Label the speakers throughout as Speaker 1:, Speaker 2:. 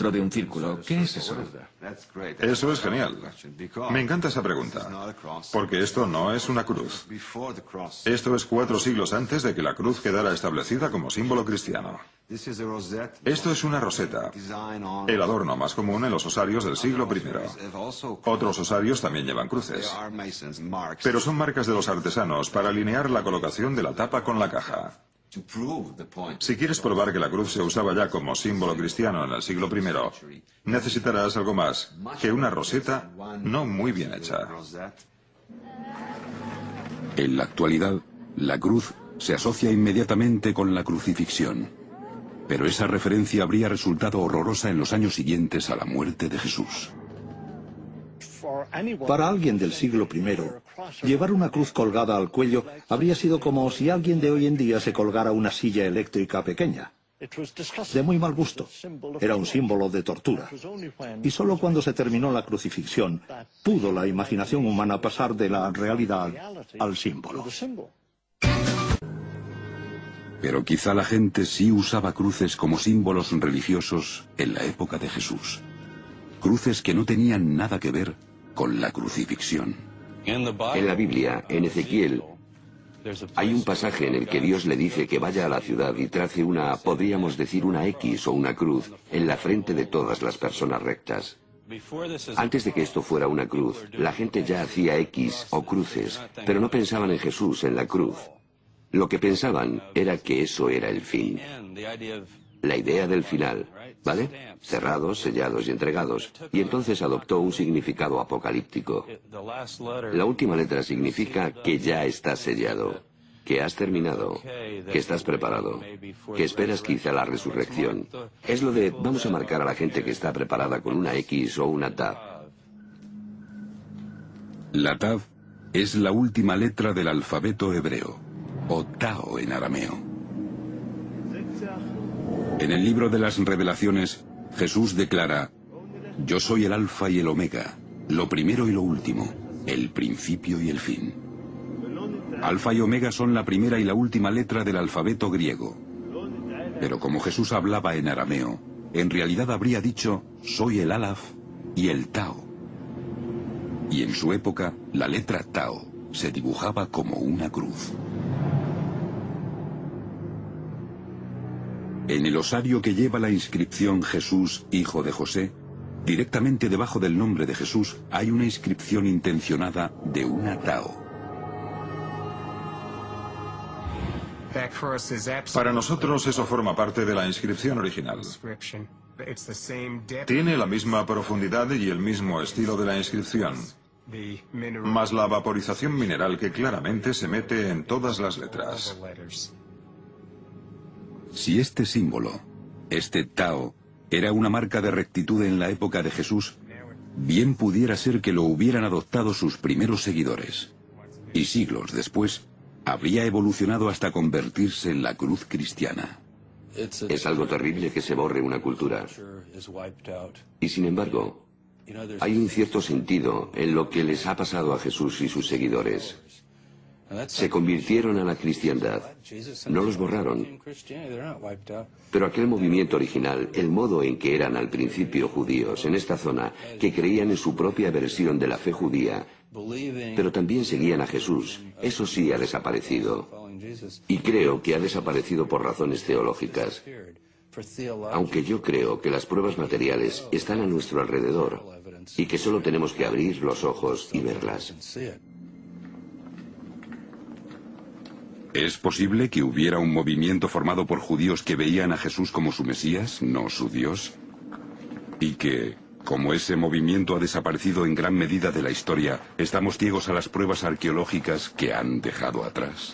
Speaker 1: dentro de un círculo. ¿Qué es eso?
Speaker 2: Eso es genial. Me encanta esa pregunta, porque esto no es una cruz. Esto es 4 siglos antes de que la cruz quedara establecida como símbolo cristiano. Esto es una roseta, el adorno más común en los osarios del siglo I. Otros osarios también llevan cruces, pero son marcas de los artesanos para alinear la colocación de la tapa con la caja. Si quieres probar que la cruz se usaba ya como símbolo cristiano en el siglo I, necesitarás algo más que una roseta no muy bien hecha.
Speaker 3: En la actualidad, la cruz se asocia inmediatamente con la crucifixión. Pero esa referencia habría resultado horrorosa en los años siguientes a la muerte de Jesús.
Speaker 4: Para alguien del siglo I, llevar una cruz colgada al cuello habría sido como si alguien de hoy en día se colgara una silla eléctrica pequeña. De muy mal gusto. Era un símbolo de tortura. Y solo cuando se terminó la crucifixión, pudo la imaginación humana pasar de la realidad al símbolo.
Speaker 3: Pero quizá la gente sí usaba cruces como símbolos religiosos en la época de Jesús. Cruces que no tenían nada que ver con la crucifixión.
Speaker 5: En la Biblia, en Ezequiel, hay un pasaje en el que Dios le dice que vaya a la ciudad y trace una, podríamos decir, una X o una cruz en la frente de todas las personas rectas. Antes de que esto fuera una cruz, la gente ya hacía X o cruces, pero no pensaban en Jesús, en la cruz. Lo que pensaban era que eso era el fin. La idea del final, ¿vale? Cerrados, sellados y entregados. Y entonces adoptó un significado apocalíptico. La última letra significa que ya estás sellado, que has terminado, que estás preparado, que esperas quizá la resurrección. Es lo de vamos a marcar a la gente que está preparada con una X o una Tav.
Speaker 3: La Tav es la última letra del alfabeto hebreo, o Tao en arameo. En el libro de las Revelaciones, Jesús declara: yo soy el Alfa y el Omega, lo primero y lo último, el principio y el fin. Alfa y Omega son la primera y la última letra del alfabeto griego. Pero como Jesús hablaba en arameo, en realidad habría dicho: soy el Alaf y el Tao. Y en su época, la letra Tao se dibujaba como una cruz. En el osario que lleva la inscripción Jesús, hijo de José, directamente debajo del nombre de Jesús hay una inscripción intencionada de una Tao.
Speaker 2: Para nosotros eso forma parte de la inscripción original. Tiene la misma profundidad y el mismo estilo de la inscripción, más la vaporización mineral que claramente se mete en todas las letras.
Speaker 3: Si este símbolo, este Tao, era una marca de rectitud en la época de Jesús, bien pudiera ser que lo hubieran adoptado sus primeros seguidores. Y siglos después, habría evolucionado hasta convertirse en la cruz cristiana.
Speaker 5: Es algo terrible que se borre una cultura. Y sin embargo, hay un cierto sentido en lo que les ha pasado a Jesús y sus seguidores. Se convirtieron a la cristiandad. No los borraron. Pero aquel movimiento original, el modo en que eran al principio judíos en esta zona, que creían en su propia versión de la fe judía, pero también seguían a Jesús, eso sí ha desaparecido. Y creo que ha desaparecido por razones teológicas. Aunque yo creo que las pruebas materiales están a nuestro alrededor y que solo tenemos que abrir los ojos y verlas.
Speaker 3: ¿Es posible que hubiera un movimiento formado por judíos que veían a Jesús como su Mesías, no su Dios? Y que, como ese movimiento ha desaparecido en gran medida de la historia, estamos ciegos a las pruebas arqueológicas que han dejado atrás.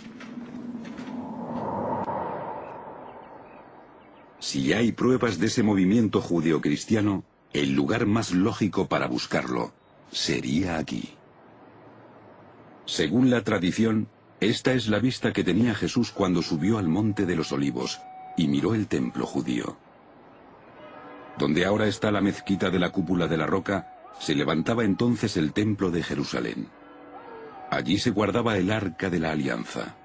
Speaker 3: Si hay pruebas de ese movimiento judeocristiano, el lugar más lógico para buscarlo sería aquí. Según la tradición, esta es la vista que tenía Jesús cuando subió al Monte de los Olivos y miró el templo judío. Donde ahora está la mezquita de la cúpula de la roca, se levantaba entonces el templo de Jerusalén. Allí se guardaba el arca de la alianza.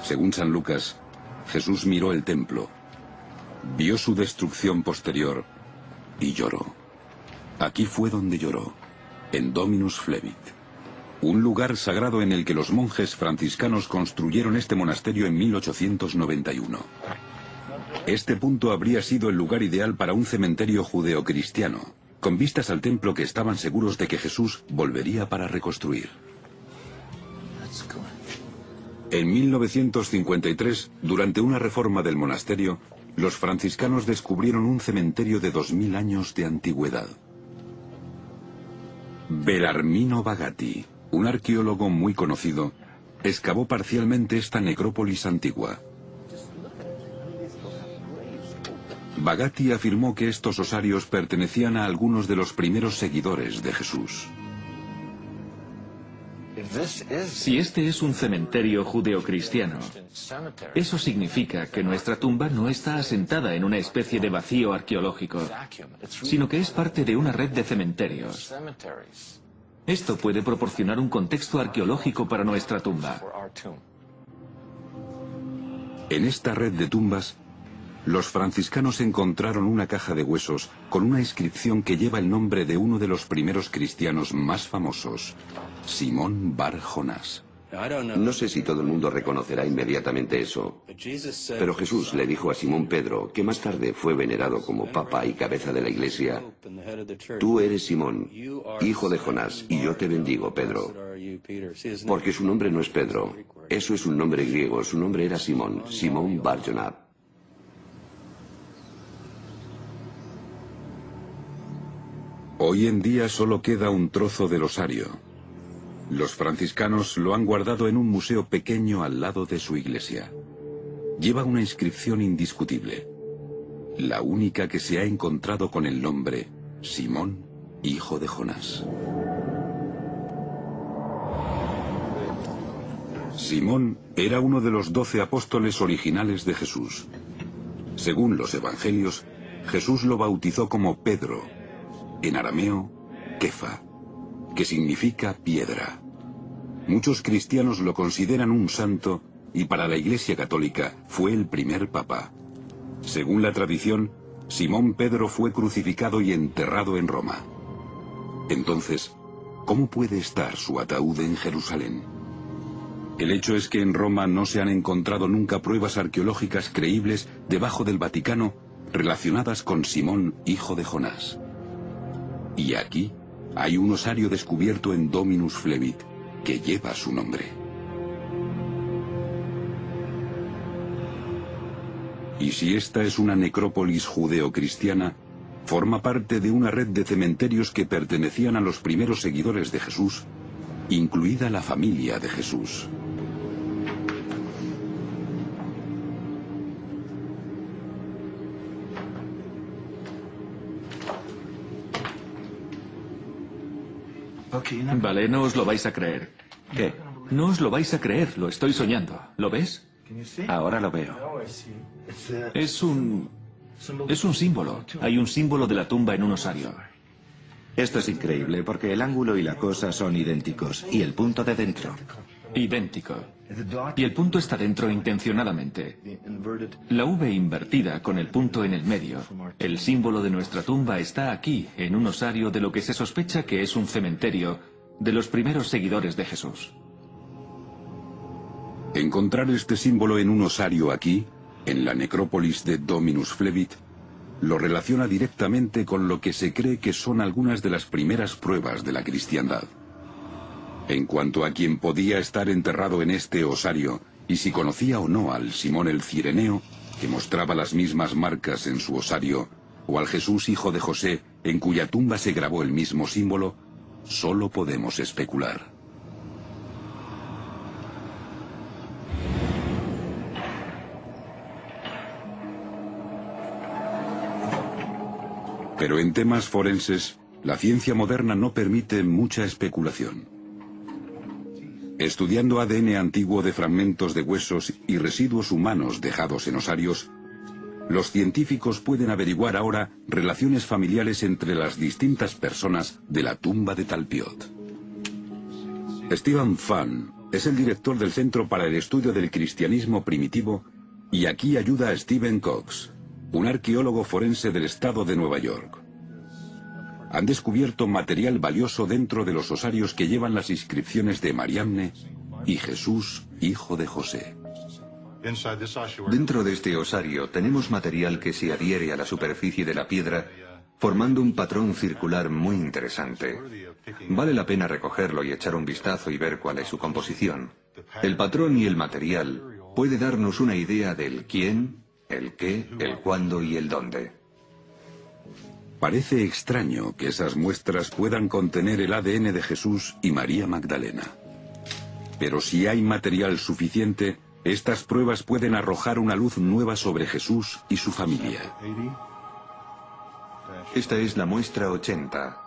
Speaker 3: Según San Lucas, Jesús miró el templo, vio su destrucción posterior y lloró. Aquí fue donde lloró, en Dominus Flevit, un lugar sagrado en el que los monjes franciscanos construyeron este monasterio en 1891. Este punto habría sido el lugar ideal para un cementerio judeocristiano, con vistas al templo que estaban seguros de que Jesús volvería para reconstruir. En 1953, durante una reforma del monasterio, los franciscanos descubrieron un cementerio de 2000 años de antigüedad. Belarmino Bagatti, un arqueólogo muy conocido, excavó parcialmente esta necrópolis antigua. Bagatti afirmó que estos osarios pertenecían a algunos de los primeros seguidores de Jesús.
Speaker 1: Si este es un cementerio judeocristiano, eso significa que nuestra tumba no está asentada en una especie de vacío arqueológico, sino que es parte de una red de cementerios. Esto puede proporcionar un contexto arqueológico para nuestra tumba.
Speaker 3: En esta red de tumbas, los franciscanos encontraron una caja de huesos con una inscripción que lleva el nombre de uno de los primeros cristianos más famosos, Simón Bar Jonás.
Speaker 5: No sé si todo el mundo reconocerá inmediatamente eso, pero Jesús le dijo a Simón Pedro, que más tarde fue venerado como papa y cabeza de la iglesia: tú eres Simón, hijo de Jonás, y yo te bendigo, Pedro. Porque su nombre no es Pedro, eso es un nombre griego, su nombre era Simón, Simón Bar Jonás.
Speaker 3: Hoy en día solo queda un trozo del osario. Los franciscanos lo han guardado en un museo pequeño al lado de su iglesia. Lleva una inscripción indiscutible, la única que se ha encontrado con el nombre Simón, hijo de Jonás. Simón era uno de los 12 apóstoles originales de Jesús. Según los evangelios, Jesús lo bautizó como Pedro, en arameo, Kefa, que significa piedra. Muchos cristianos lo consideran un santo y para la Iglesia Católica fue el primer papa. Según la tradición, Simón Pedro fue crucificado y enterrado en Roma. Entonces, ¿cómo puede estar su ataúd en Jerusalén? El hecho es que en Roma no se han encontrado nunca pruebas arqueológicas creíbles debajo del Vaticano relacionadas con Simón, hijo de Jonás. Y aquí hay un osario descubierto en Dominus Flevit que lleva su nombre. Y si esta es una necrópolis judeocristiana, forma parte de una red de cementerios que pertenecían a los primeros seguidores de Jesús, incluida la familia de Jesús.
Speaker 1: Vale, no os lo vais a creer.
Speaker 6: ¿Qué?
Speaker 1: No os lo vais a creer, lo estoy soñando. ¿Lo ves?
Speaker 6: Ahora lo veo.
Speaker 1: Es un símbolo. Hay un símbolo de la tumba en un osario.
Speaker 6: Esto es increíble porque el ángulo y la cosa son idénticos y el punto de dentro.
Speaker 1: Idéntico. Y el punto está dentro intencionadamente. La V invertida con el punto en el medio. El símbolo de nuestra tumba está aquí, en un osario de lo que se sospecha que es un cementerio de los primeros seguidores de Jesús.
Speaker 3: Encontrar este símbolo en un osario aquí, en la necrópolis de Dominus Flevit, lo relaciona directamente con lo que se cree que son algunas de las primeras pruebas de la cristiandad. En cuanto a quien podía estar enterrado en este osario, y si conocía o no al Simón el Cireneo, que mostraba las mismas marcas en su osario, o al Jesús hijo de José, en cuya tumba se grabó el mismo símbolo, solo podemos especular. Pero en temas forenses, la ciencia moderna no permite mucha especulación. Estudiando ADN antiguo de fragmentos de huesos y residuos humanos dejados en osarios, los científicos pueden averiguar ahora relaciones familiares entre las distintas personas de la tumba de Talpiot. Stephen Pfann es el director del Centro para el Estudio del Cristianismo Primitivo y aquí ayuda a Stephen Cox, un arqueólogo forense del estado de Nueva York. han descubierto material valioso dentro de los osarios que llevan las inscripciones de Mariamne y Jesús, hijo de José.
Speaker 7: Dentro de este osario tenemos material que se adhiere a la superficie de la piedra, formando un patrón circular muy interesante. Vale la pena recogerlo y echar un vistazo y ver cuál es su composición. El patrón y el material puede darnos una idea del quién, el qué, el cuándo y el dónde.
Speaker 3: Parece extraño que esas muestras puedan contener el ADN de Jesús y María Magdalena. Pero si hay material suficiente, estas pruebas pueden arrojar una luz nueva sobre Jesús y su familia.
Speaker 7: Esta es la muestra 80.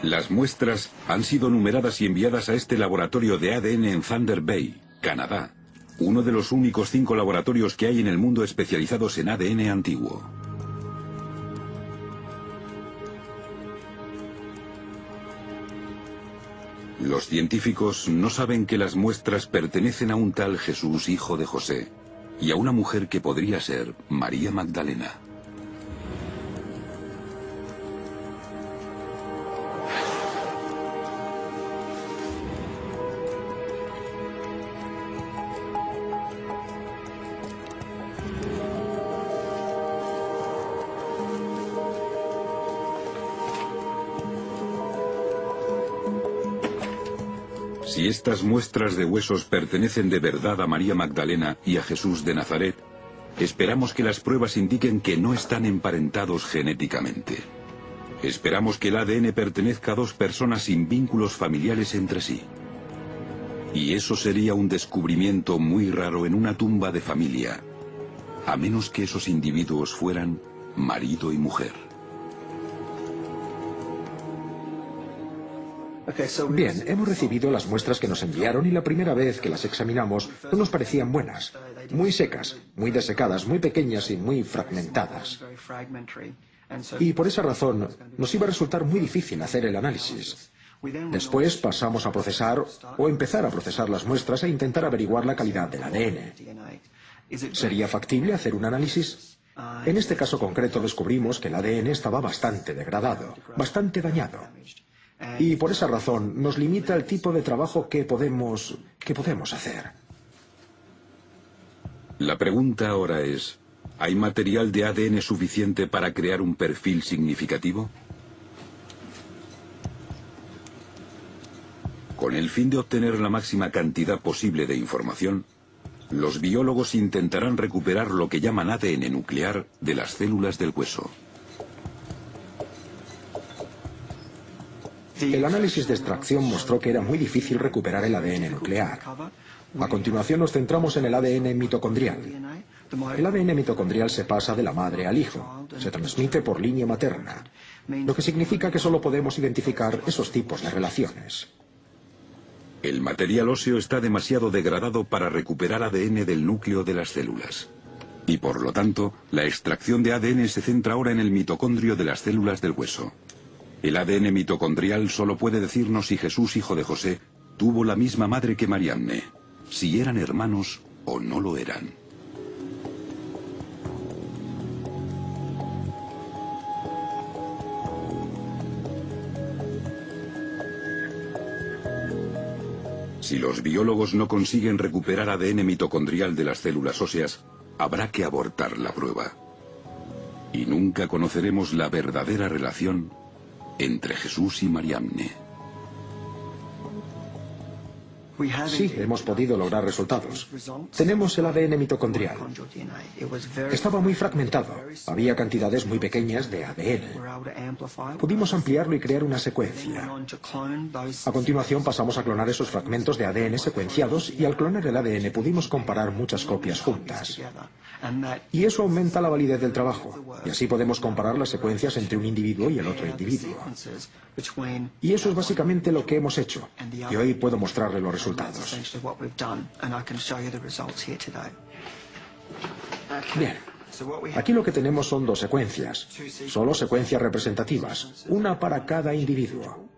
Speaker 3: Las muestras han sido numeradas y enviadas a este laboratorio de ADN en Thunder Bay, Canadá, uno de los únicos 5 laboratorios que hay en el mundo especializados en ADN antiguo. Los científicos no saben que las muestras pertenecen a un tal Jesús, hijo de José, y a una mujer que podría ser María Magdalena. Si estas muestras de huesos pertenecen de verdad a María Magdalena y a Jesús de Nazaret, esperamos que las pruebas indiquen que no están emparentados genéticamente. Esperamos que el ADN pertenezca a 2 personas sin vínculos familiares entre sí. Y eso sería un descubrimiento muy raro en una tumba de familia, a menos que esos individuos fueran marido y mujer.
Speaker 8: Bien, hemos recibido las muestras que nos enviaron y la primera vez que las examinamos no nos parecían buenas. Muy secas, muy desecadas, muy pequeñas y muy fragmentadas. Y por esa razón nos iba a resultar muy difícil hacer el análisis. Después pasamos a procesar o empezar a procesar las muestras e intentar averiguar la calidad del ADN. ¿Sería factible hacer un análisis? En este caso concreto descubrimos que el ADN estaba bastante degradado, bastante dañado. Y por esa razón nos limita el tipo de trabajo que podemos hacer.
Speaker 3: La pregunta ahora es, ¿hay material de ADN suficiente para crear un perfil significativo? Con el fin de obtener la máxima cantidad posible de información, los biólogos intentarán recuperar lo que llaman ADN nuclear de las células del hueso.
Speaker 8: El análisis de extracción mostró que era muy difícil recuperar el ADN nuclear. A continuación nos centramos en el ADN mitocondrial. El ADN mitocondrial se pasa de la madre al hijo. Se transmite por línea materna, lo que significa que solo podemos identificar esos tipos de relaciones.
Speaker 3: El material óseo está demasiado degradado para recuperar ADN del núcleo de las células. Y por lo tanto, la extracción de ADN se centra ahora en el mitocondrio de las células del hueso. El ADN mitocondrial solo puede decirnos si Jesús, hijo de José, tuvo la misma madre que Mariamne, si eran hermanos o no lo eran. Si los biólogos no consiguen recuperar ADN mitocondrial de las células óseas, habrá que abortar la prueba. Y nunca conoceremos la verdadera relación entre Jesús y Mariamne.
Speaker 8: Sí, hemos podido lograr resultados. Tenemos el ADN mitocondrial. Estaba muy fragmentado. Había cantidades muy pequeñas de ADN. Pudimos ampliarlo y crear una secuencia. A continuación pasamos a clonar esos fragmentos de ADN secuenciados y al clonar el ADN pudimos comparar muchas copias juntas. Y eso aumenta la validez del trabajo. Y así podemos comparar las secuencias entre un individuo y el otro individuo. Y eso es básicamente lo que hemos hecho. Y hoy puedo mostrarle los resultados. Bien. Aquí lo que tenemos son 2 secuencias. Solo secuencias representativas. Una para cada individuo.